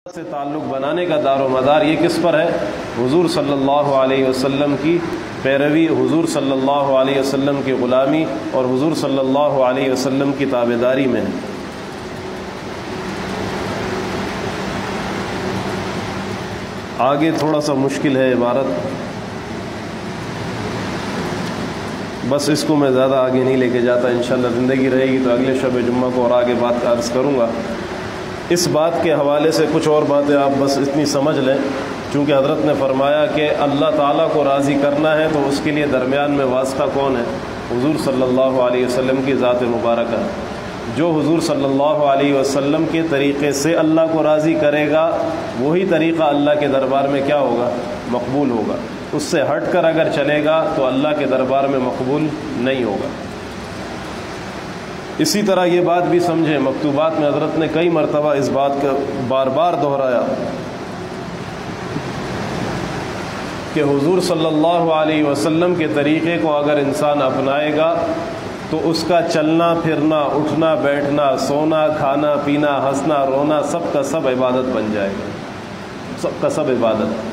سے تعلق بنانے کا دار و مدار یہ کس پر ہے؟ حضور صلی اللہ علیہ وسلم کی پیروی، حضور صلی اللہ علیہ وسلم کی غلامی اور حضور صلی اللہ علیہ وسلم کی تابعداری میں ہے۔ آگے تھوڑا سا مشکل ہے عبارت، بس اس کو میں زیادہ آگے نہیں لے کے جاتا، انشاءاللہ زندگی رہے گی تو اگلے شب جمعہ کو اور آگے بات عرض کروں گا۔ اس بات کے حوالے سے کچھ اور باتیں آپ بس اتنی سمجھ لیں، چونکہ حضرت نے فرمایا کہ اللہ تعالیٰ کو راضی کرنا ہے تو اس کے لیے درمیان میں واسطہ کون ہے؟ حضور صلی اللہ علیہ وسلم کی ذات مبارکہ ہے۔ جو حضور صلی اللہ علیہ وسلم کے طریقے سے اللہ کو راضی کرے گا وہی طریقہ اللہ کے دربار میں کیا ہوگا؟ مقبول ہوگا۔ اس سے ہٹ کر اگر چلے گا تو اللہ کے دربار میں مقبول نہیں ہوگا۔ اسی طرح یہ بات بھی سمجھیں، مکتوبات میں حضرت نے کئی مرتبہ اس بات کا بار بار دہرایا کہ حضور صلی اللہ علیہ وسلم کے طریقے کو اگر انسان اپنائے گا تو اس کا چلنا پھرنا، اٹھنا بیٹھنا، سونا کھانا پینا، ہنسنا رونا سب کا سب عبادت بن جائے گا، سب کا سب عبادت۔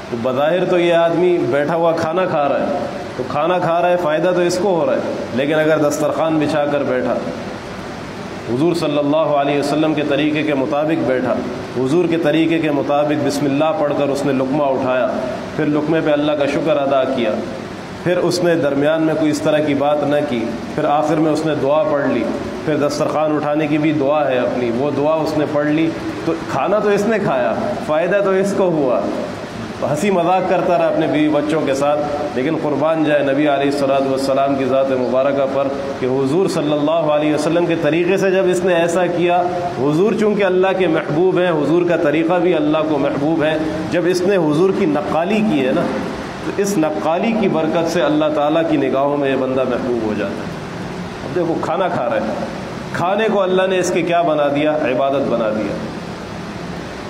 تو بظاہر تو یہ آدمی بیٹھا ہوا کھانا کھا رہا ہے، تو کھانا کھا رہا ہے، فائدہ تو اس کو ہو رہا ہے، لیکن اگر دسترخوان بچھا کر بیٹھا، حضور صلی اللہ علیہ وسلم کے طریقے کے مطابق بیٹھا، حضور کے طریقے کے مطابق بسم اللہ پڑھ کر اس نے لقمہ اٹھایا، پھر لقمے پہ اللہ کا شکر ادا کیا، پھر اس نے درمیان میں کوئی اس طرح کی بات نہ کی، پھر آخر میں اس نے دعا پڑھ لی، پھر دسترخوان اٹھانے کی بھی دعا ہے اپنی، وہ دعا اس نے پڑھ لی، تو کھانا تو اس نے کھایا، فائدہ تو اس کو ہوا، ہنسی مذاق کرتا رہا اپنے بیوی بچوں کے ساتھ، لیکن قربان جائے نبی علیہ الصلوۃ والسلام کی ذات مبارکہ پر کہ حضور صلی اللہ علیہ وسلم کے طریقے سے جب اس نے ایسا کیا، حضور چونکہ اللہ کے محبوب ہیں، حضور کا طریقہ بھی اللہ کو محبوب ہے، جب اس نے حضور کی نقالی کی ہے نا، تو اس نقالی کی برکت سے اللہ تعالیٰ کی نگاہوں میں یہ بندہ محبوب ہو جاتا ہے۔ اب دیکھو کھانا کھا رہا ہے، کھانے کو اللہ نے اس کے کیا بنا دیا؟ عبادت بنا دیا۔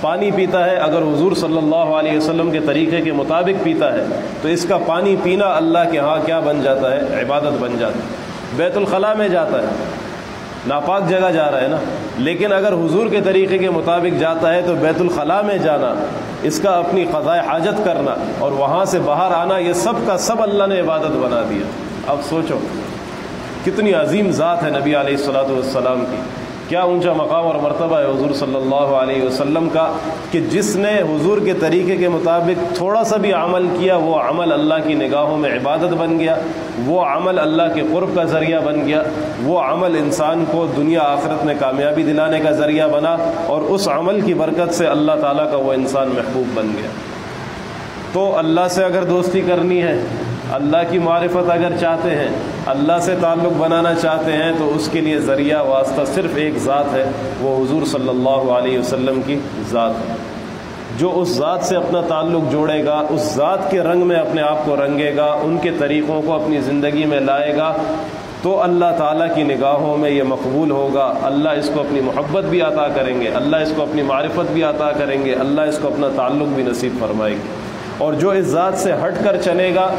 پانی پیتا ہے، اگر حضور صلی اللہ علیہ وسلم کے طریقے کے مطابق پیتا ہے تو اس کا پانی پینا اللہ کے ہاں کیا بن جاتا ہے؟ عبادت بن جاتا ہے۔ بیت الخلاء میں جاتا ہے، ناپاک جگہ جا رہا ہے نا، لیکن اگر حضور کے طریقے کے مطابق جاتا ہے تو بیت الخلاء میں جانا، اس کا اپنی قضاء حاجت کرنا اور وہاں سے باہر آنا، یہ سب کا سب اللہ نے عبادت بنا دیا۔ اب سوچو کتنی عظیم ذات ہے نبی علیہ الصلوۃ والسلام کی، کیا اونچا مقام اور مرتبہ ہے حضور صلی اللہ علیہ وسلم کا، کہ جس نے حضور کے طریقے کے مطابق تھوڑا سا بھی عمل کیا وہ عمل اللہ کی نگاہوں میں عبادت بن گیا، وہ عمل اللہ کے قرب کا ذریعہ بن گیا، وہ عمل انسان کو دنیا آخرت میں کامیابی دلانے کا ذریعہ بنا، اور اس عمل کی برکت سے اللہ تعالیٰ کا وہ انسان محبوب بن گیا۔ تو اللہ سے اگر دوستی کرنی ہے، اللہ کی معرفت اگر چاہتے ہیں، اللہ سے تعلق بنانا چاہتے ہیں، تو اس کے لیے ذریعہ واسطہ صرف ایک ذات ہے، وہ حضور صلی اللہ علیہ وسلم کی ذات ہے۔ جو اس ذات سے اپنا تعلق جوڑے گا، اس ذات کے رنگ میں اپنے آپ کو رنگے گا، ان کے طریقوں کو اپنی زندگی میں لائے گا، تو اللہ تعالیٰ کی نگاہوں میں یہ مقبول ہوگا۔ اللہ اس کو اپنی محبت بھی عطا کریں گے، اللہ اس کو اپنی معرفت بھی عطا کریں گے، اللہ اس کو اپنا تعلق بھی نصیب فرمائے گے۔ اور جو اس ذات سے ہٹ کر چلے گا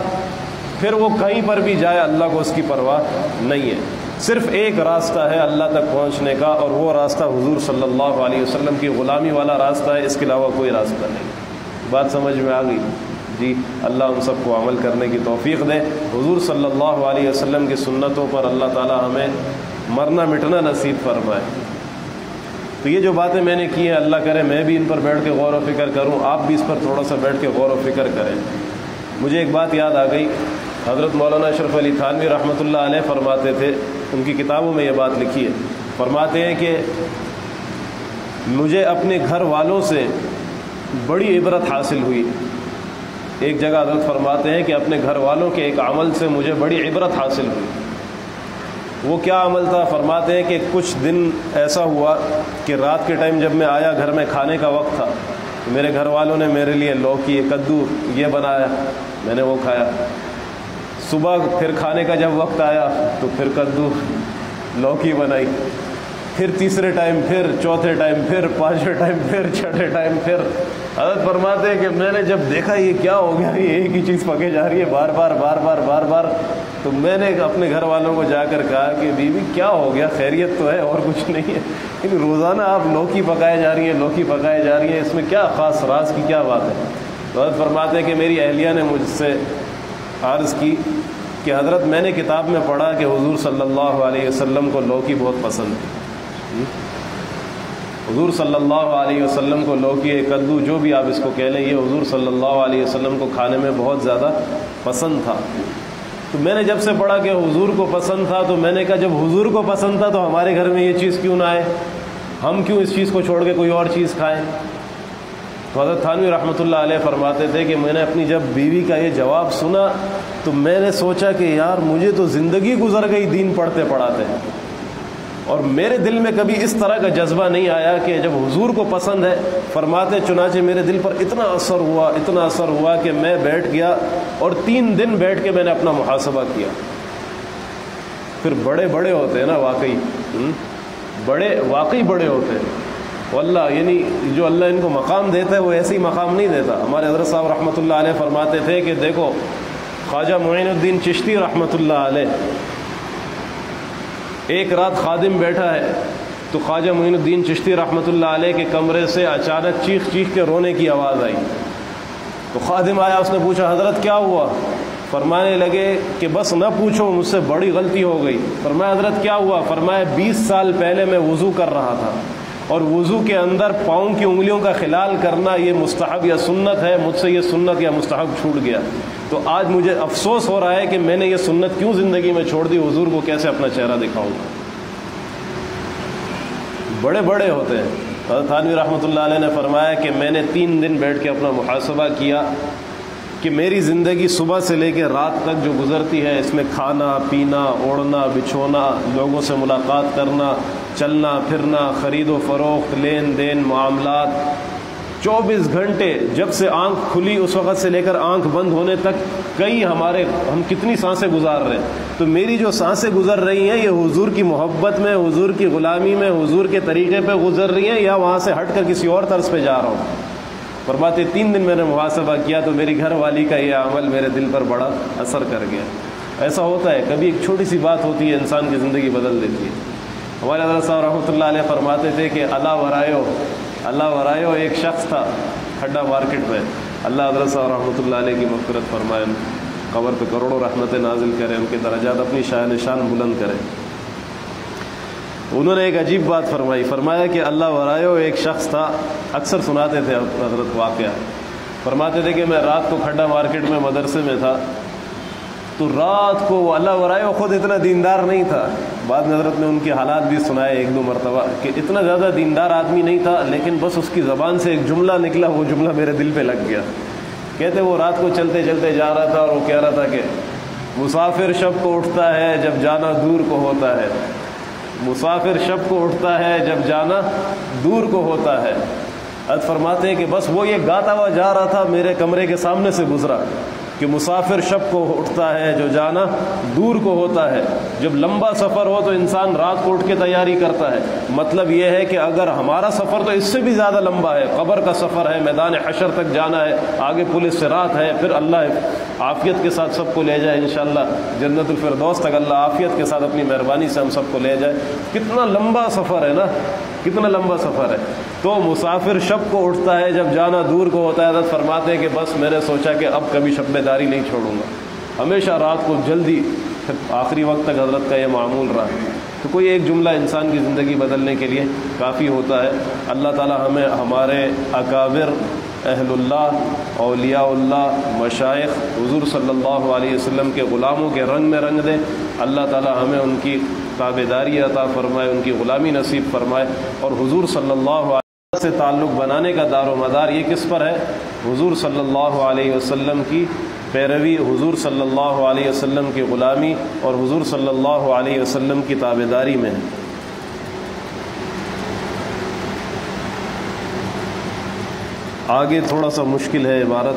پھر وہ کہیں پر بھی جائے اللہ کو اس کی پرواہ نہیں ہے۔ صرف ایک راستہ ہے اللہ تک پہنچنے کا، اور وہ راستہ حضور صلی اللہ علیہ وسلم کی غلامی والا راستہ ہے، اس کے علاوہ کوئی راستہ نہیں۔ بات سمجھ میں آ گئی؟ جی اللہ ہم سب کو عمل کرنے کی توفیق دے، حضور صلی اللہ علیہ وسلم کی سنتوں پر اللہ تعالی ہمیں مرنا مٹنا نصیب فرمائے۔ تو یہ جو باتیں میں نے کی ہیں، اللہ کرے میں بھی ان پر بیٹھ کے غور و فکر کروں، آپ بھی اس پر تھوڑا سا بیٹھ کے غور و فکر کریں۔ مجھے ایک بات یاد آ گئی، حضرت مولانا اشرف علی تھانوی رحمۃ اللہ علیہ فرماتے تھے، ان کی کتابوں میں یہ بات لکھی ہے، فرماتے ہیں کہ مجھے اپنے گھر والوں سے بڑی عبرت حاصل ہوئی۔ ایک جگہ حضرت فرماتے ہیں کہ اپنے گھر والوں کے ایک عمل سے مجھے بڑی عبرت حاصل ہوئی۔ وہ کیا عمل تھا؟ فرماتے ہیں کہ کچھ دن ایسا ہوا کہ رات کے ٹائم جب میں آیا، گھر میں کھانے کا وقت تھا، میرے گھر والوں نے میرے لیے لوکی کدو یہ بنایا، میں نے وہ کھایا۔ صبح پھر کھانے کا جب وقت آیا تو پھر کدو لوکی بنائی، پھر تیسرے ٹائم، پھر چوتھے ٹائم، پھر پانچویں ٹائم، پھر چھٹے ٹائم، پھر حضرت فرماتے ہیں کہ میں نے جب دیکھا یہ کیا ہو گیا، یہ ایک ہی چیز پکے جا رہی ہے بار بار بار بار بار بار، تو میں نے اپنے گھر والوں کو جا کر کہا کہ بیوی کیا ہو گیا، خیریت تو ہے اور کچھ نہیں ہے؟ روزانہ آپ لوکی پکائے جا رہی ہیں، لوکی پکائے جا رہی ہیں، اس میں کیا خاص راز کی کیا بات ہے؟ تو حضرت فرماتے ہیں کہ میری اہلیہ نے مجھ سے عرض کی کہ حضرت میں نے کتاب میں پڑھا کہ حضور صلی اللہ علیہ وسلم کو لوکی بہت پسند ہے۔ حضور صلی اللہ علیہ وسلم کو لوکی، کدو، جو بھی آپ اس کو کہہ لیں، یہ حضور صلی اللہ علیہ وسلم کو کھانے میں بہت زیادہ پسند تھا۔ تو میں نے جب سے پڑھا کہ حضور کو پسند تھا تو میں نے کہا جب حضور کو پسند تھا تو ہمارے گھر میں یہ چیز کیوں نہ آئے، ہم کیوں اس چیز کو چھوڑ کے کوئی اور چیز کھائیں؟ تو حضرت تھانوی رحمۃ اللہ علیہ فرماتے تھے کہ میں نے اپنی جب بیوی کا یہ جواب سنا تو میں نے سوچا کہ یار مجھے تو زندگی گزر گئی دین پڑھتے پڑھاتے، اور میرے دل میں کبھی اس طرح کا جذبہ نہیں آیا کہ جب حضور کو پسند ہے، فرماتے چنانچہ میرے دل پر اتنا اثر ہوا کہ میں بیٹھ گیا اور 3 دن بیٹھ کے میں نے اپنا محاسبہ کیا۔ پھر بڑے ہوتے ہیں نا، واقعی بڑے ہوتے ہیں واللہ، یعنی جو اللہ ان کو مقام دیتا ہے وہ ایسے ہی مقام نہیں دیتا۔ ہمارے حضرت صاحب رحمۃ اللہ علیہ فرماتے تھے کہ دیکھو خواجہ معین الدین چشتی رحمۃ اللہ علیہ، ایک رات خادم بیٹھا ہے تو خواجہ معین الدین چشتی رحمۃ اللہ علیہ کے کمرے سے اچانک چیخ کے رونے کی آواز آئی۔ تو خادم آیا، اس نے پوچھا حضرت کیا ہوا؟ فرمانے لگے کہ بس نہ پوچھو، مجھ سے بڑی غلطی ہو گئی۔ فرمایا حضرت کیا ہوا؟ فرمایا 20 سال پہلے میں وضو کر رہا تھا اور وضو کے اندر پاؤں کی انگلیوں کا خلال کرنا یہ مستحب یا سنت ہے، مجھ سے یہ سنت یا مستحب چھوٹ گیا، تو آج مجھے افسوس ہو رہا ہے کہ میں نے یہ سنت کیوں زندگی میں چھوڑ دی، حضور کو کیسے اپنا چہرہ دکھاؤں گا۔ بڑے ہوتے ہیں۔ حضرت تھانوی رحمۃ اللہ علیہ نے فرمایا کہ میں نے 3 دن بیٹھ کے اپنا محاسبہ کیا کہ میری زندگی صبح سے لے کے رات تک جو گزرتی ہے، اس میں کھانا پینا، اوڑھنا بچھونا، لوگوں سے ملاقات کرنا، چلنا پھرنا، خرید و فروخت، لین دین، معاملات، 24 گھنٹے جب سے آنکھ کھلی اس وقت سے لے کر آنکھ بند ہونے تک ہم کتنی سانسیں گزار رہے ہیں۔ تو میری جو سانسیں گزر رہی ہیں یہ حضور کی محبت میں، حضور کی غلامی میں، حضور کے طریقے پہ گزر رہی ہیں یا وہاں سے ہٹ کر کسی اور طرز پہ جا رہا ہوں؟ فرماتے 3 دن میں نے محاسبہ کیا تو میری گھر والی کا یہ عمل میرے دل پر بڑا اثر کر گیا۔ ایسا ہوتا ہے، کبھی ایک چھوٹی سی بات ہوتی ہے انسان کی زندگی بدل دیتی ہے۔ ہمارے حضرت صاحب رحمۃ اللہ علیہ فرماتے تھے کہ اللہ ورائیو ایک شخص تھا کھڈا مارکیٹ میں، اللہ حضرت صاحب رحمۃ اللہ علیہ کی مغفرت فرمائے، قبر پہ کروڑوں رحمتیں نازل کرے، ان کے درجات اپنی شان بلند کرے۔ انہوں نے ایک عجیب بات فرمایا کہ اللہ ورائیو ایک شخص تھا، اکثر سناتے تھے حضرت واقعہ، فرماتے تھے کہ میں رات کو کھڈا مارکیٹ میں مدرسے میں تھا تو رات کو وہ اللہ ورائیو خود اتنا دیندار نہیں تھا، بعد میں حضرت نے ان کے حالات بھی سنائے 1-2 مرتبہ کہ اتنا زیادہ دیندار آدمی نہیں تھا، لیکن بس اس کی زبان سے ایک جملہ نکلا، وہ جملہ میرے دل پہ لگ گیا۔ کہتے وہ رات کو چلتے جا رہا تھا اور وہ کہہ رہا تھا کہ مسافر شب کو اٹھتا ہے جب جانا دور کو ہوتا ہے، مسافر شب کو اٹھتا ہے جب جانا دور کو ہوتا ہے۔ حضرت فرماتے ہیں کہ بس وہ یہ گاتا ہوا جا رہا تھا، میرے کمرے کے سامنے سے گزرا کہ مسافر شب کو اٹھتا ہے جو جانا دور کو ہوتا ہے۔ جب لمبا سفر ہو تو انسان رات کو اٹھ کے تیاری کرتا ہے، مطلب یہ ہے کہ اگر ہمارا سفر تو اس سے بھی زیادہ لمبا ہے، قبر کا سفر ہے، میدان حشر تک جانا ہے، آگے پولیس صراط ہے، پھر اللہ عافیت کے ساتھ سب کو لے جائے انشاءاللہ جنت الفردوس تک، اللہ عافیت کے ساتھ اپنی مہربانی سے ہم سب کو لے جائے۔ کتنا لمبا سفر ہے نا، کتنا لمبا سفر ہے۔ تو مسافر شب کو اٹھتا ہے جب جانا دور کو ہوتا ہے۔ حضرت فرماتے ہیں کہ بس میں نے سوچا کہ اب کبھی شب بیداری نہیں چھوڑوں گا، ہمیشہ رات کو جلدی، آخری وقت تک حضرت کا یہ معمول رہا۔ تو کوئی ایک جملہ انسان کی زندگی بدلنے کے لیے کافی ہوتا ہے۔ اللہ تعالی ہمیں ہمارے اکابر، اہل اللہ، اولیاء اللہ، مشائخ، حضور صلی اللہ علیہ وسلم کے غلاموں کے رنگ میں رنگ دے۔ اللہ تعالی ہمیں ان کی تابعداری عطا فرمائے، ان کی غلامی نصیب فرمائے، اور حضور صلی اللہ علیہ وسلم سے تعلق بنانے کا دار و مدار یہ کس پر ہے؟ حضور صلی اللہ علیہ وسلم کی پیروی، حضور صلی اللہ علیہ وسلم کی غلامی اور حضور صلی اللہ علیہ وسلم کی تابعداری میں ہے۔ آگے تھوڑا سا مشکل ہے عبارت،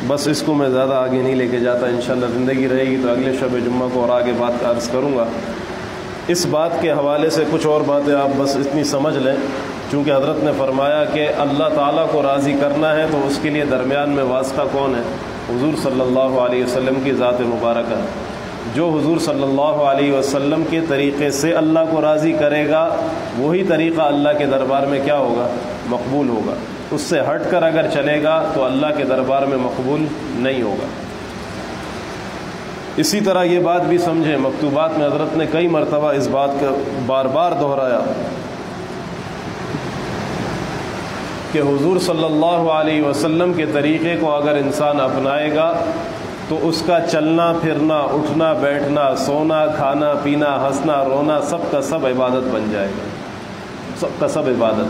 بس اس کو میں زیادہ آگے نہیں لے کے جاتا، انشاءاللہ زندگی رہے گی تو اگلے شب جمعہ کو اور آگے بات عرض کروں گا۔ اس بات کے حوالے سے کچھ اور باتیں آپ بس اتنی سمجھ لیں، چونکہ حضرت نے فرمایا کہ اللہ تعالیٰ کو راضی کرنا ہے تو اس کے لیے درمیان میں واسطہ کون ہے؟ حضور صلی اللہ علیہ وسلم کی ذات مبارکہ ہے۔ جو حضور صلی اللہ علیہ وسلم کے طریقے سے اللہ کو راضی کرے گا وہی طریقہ اللہ کے دربار میں کیا ہوگا؟ مقبول ہوگا۔ اس سے ہٹ کر اگر چلے گا تو اللہ کے دربار میں مقبول نہیں ہوگا۔ اسی طرح یہ بات بھی سمجھیں، مکتوبات میں حضرت نے کئی مرتبہ اس بات کا بار بار دہرایا کہ حضور صلی اللہ علیہ وسلم کے طریقے کو اگر انسان اپنائے گا تو اس کا چلنا پھرنا، اٹھنا بیٹھنا، سونا کھانا پینا، ہنسنا رونا سب کا سب عبادت بن جائے گا، سب کا سب عبادت۔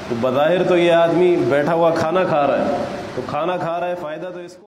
تو بظاہر تو یہ آدمی بیٹھا ہوا کھانا کھا رہا ہے، تو کھانا کھا رہا ہے، فائدہ تو اس کو